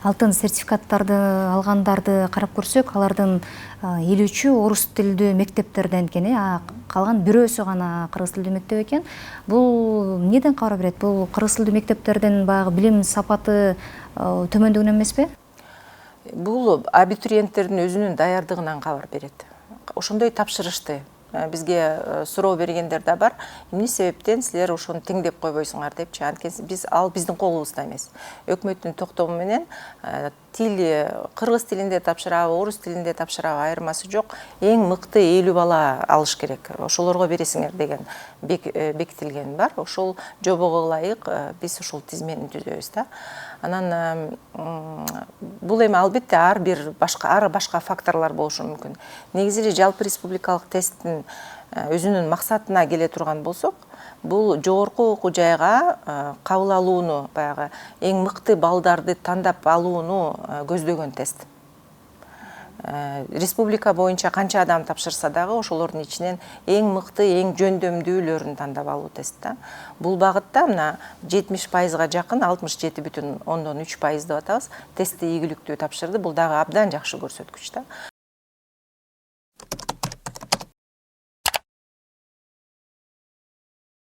алтын сертификаттарды алгандарды карап көрсөк, алардын 53-ü орус тилдүү мектептерден экен, калган бирөөсү гана кыргыз тилдүү мектеп экен. Бул эмнеден кабар берет? Бул кыргыз тилдүү мектептерден баягы билим сапаты төмөндүгүнөн эмеспи? Бул абитуриенттердин өзүнүн даярдыгынан кабар берет. Ошондой тапшырышты бизге суроо бергендер да бар. Эмне себептен силер ошону теңдеп койбойсуңар депчи. Анткени ал биздин колубузда эмес. Өкмөттүн токтому менен тил кыргыз тилинде тапшырабы, орус тилинде тапшырабы айырмасы жок. Эң мыкты 50 бала алыш керек. Ошолорго бересиңер деген бекитилген бар. Ошол жобого ылайык биз ушул тизмени түзөбүз да. Анан бул эми албетте ар башка факторлор болушу мүмкүн. Негизи эле жалпы республикалык тесттин өзүнүн максатына келе турган болсок, бул жогорку окуу жайга кабыл алууну, баягы эң мыкты балдарды тандап алууну көздөгөн тест. Республика боюнча канча адам тапшырса дагы ошолордун ичинен эң мыкты, эң жөндөмдүүлөрүн тандап алуу тест да. Бул багытта мына 70%га жакын 67,3% деп атабыз тестти ийгиликтүү тапшырды. Бул дагы абдан жакшы көрсөткүч да.